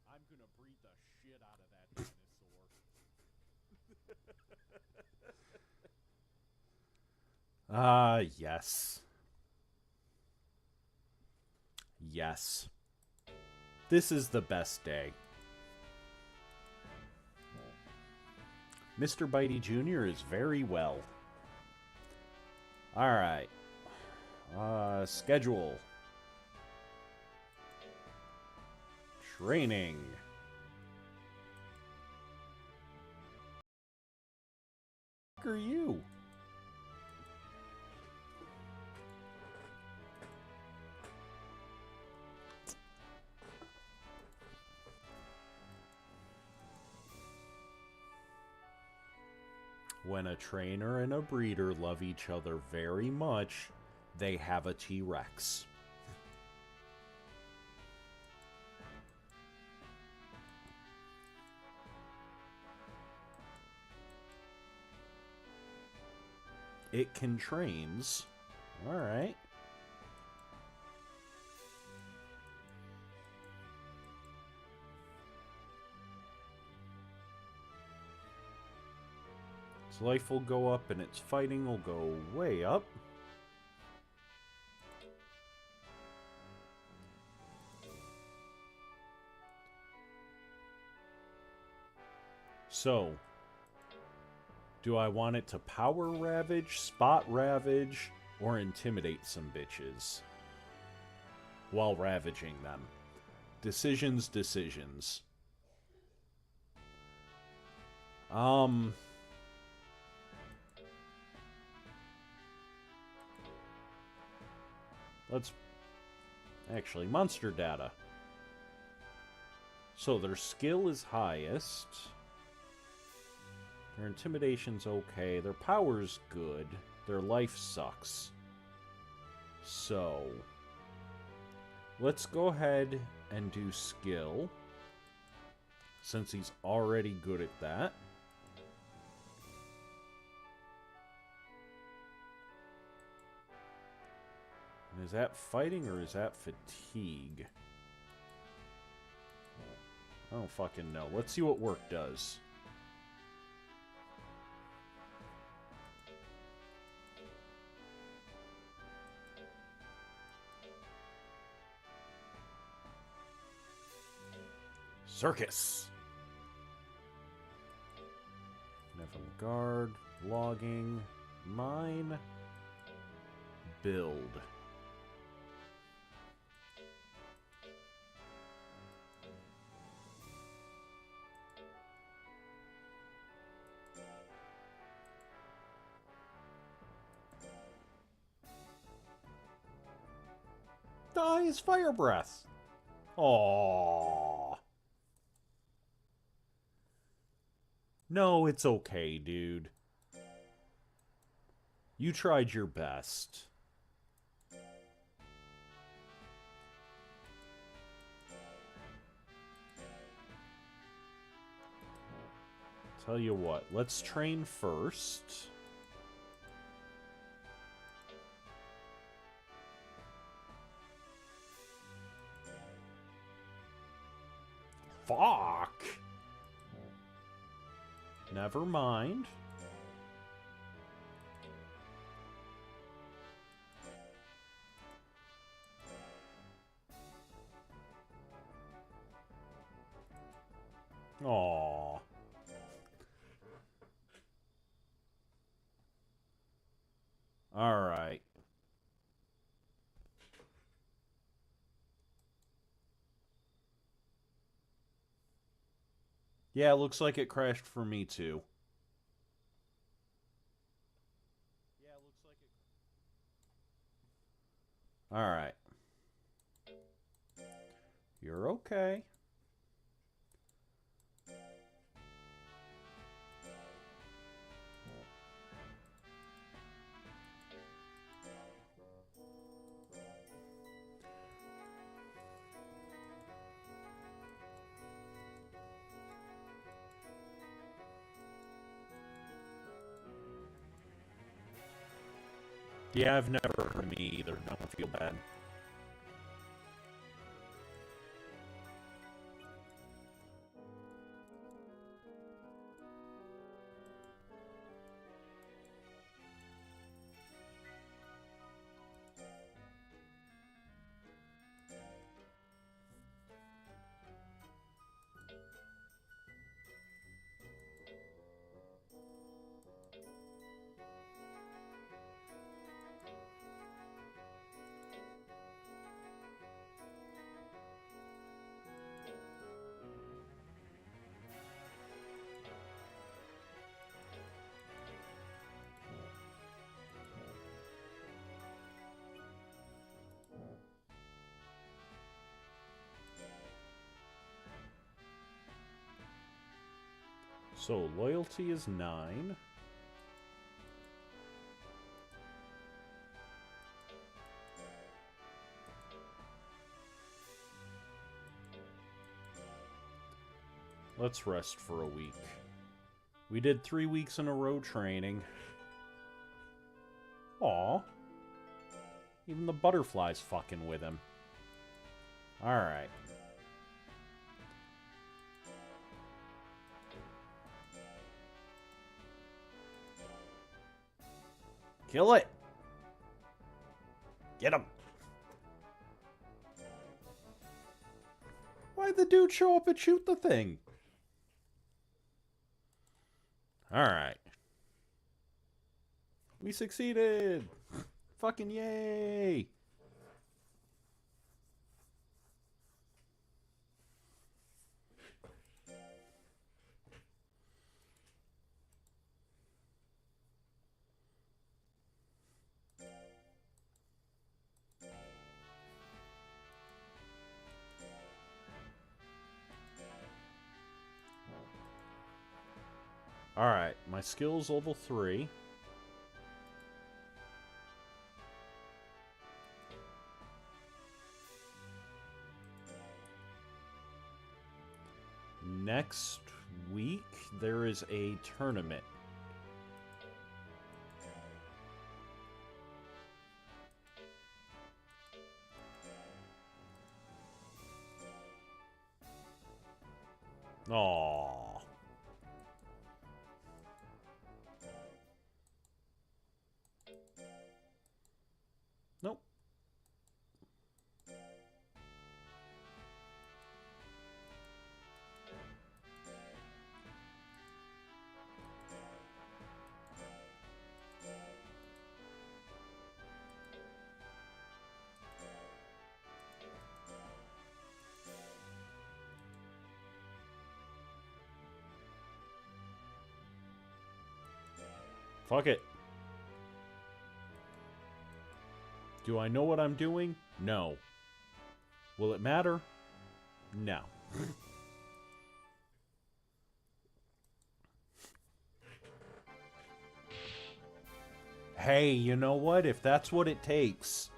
I'm gonna breed the shit out of that dinosaur. Ah, yes. Yes. This is the best day. Mr. Bitey Jr. is very well. Alright. Schedule. Training. Who are you? When a trainer and a breeder love each other very much, they have a T-Rex. It can trains. Alright. Its life will go up and its fighting will go way up. So, do I want it to power ravage, spot ravage, or intimidate some bitches while ravaging them? Decisions, decisions. Let's... Actually, monster data. So their skill is highest. Their intimidation's okay. Their power's good. Their life sucks. So... let's go ahead and do skill. Since he's already good at that. And is that fighting or is that fatigue? I don't fucking know. Let's see what work does. Circus. Avant-garde, logging, mine, build. dies? Fire breath. Aww. No, it's okay, dude. You tried your best. Tell you what, let's train first. Fuck! Never mind. Aww. Alright. Yeah, looks like it crashed for me too. Alright. You're okay. Yeah, I've never heard of me either. Don't feel bad. So, loyalty is 9. Let's rest for a week. We did 3 weeks in a row training. Aw. Even the butterfly's fucking with him. Alright. Kill it! Get him! Why'd the dude show up and shoot the thing? Alright. We succeeded! Fucking yay! Alright, my skill's level 3. Next week, there is a tournament. Aww. Nope. Fuck it. Do I know what I'm doing? No. Will it matter? No. Hey, you know what? If that's what it takes.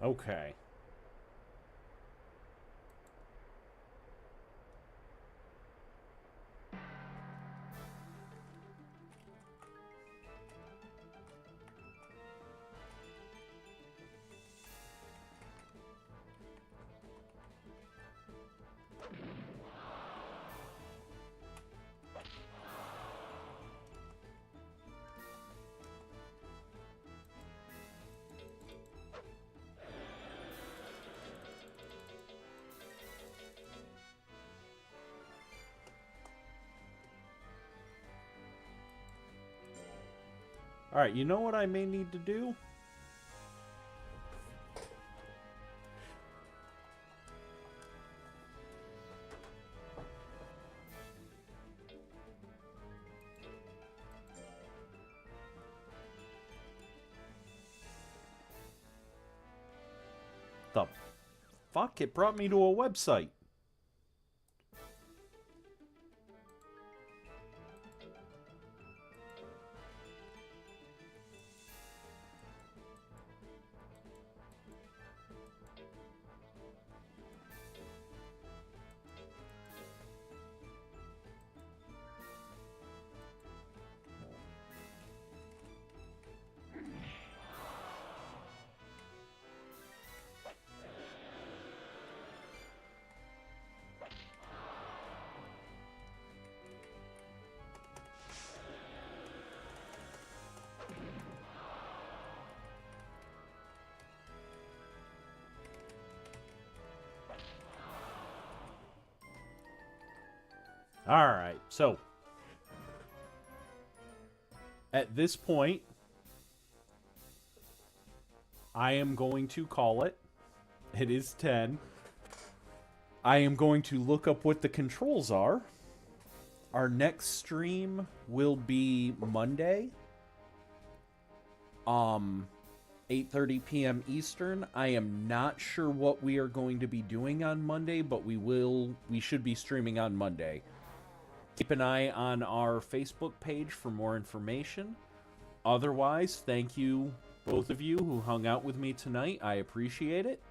Okay. Alright, you know what I may need to do? The fuck? It brought me to a website. Alright, so at this point, I am going to call it. It is 10. I am going to look up what the controls are. Our next stream will be Monday. 8:30 p.m. Eastern. I am not sure what we are going to be doing on Monday, but we should be streaming on Monday. Keep an eye on our Facebook page for more information. Otherwise, thank you, both of you who hung out with me tonight. I appreciate it.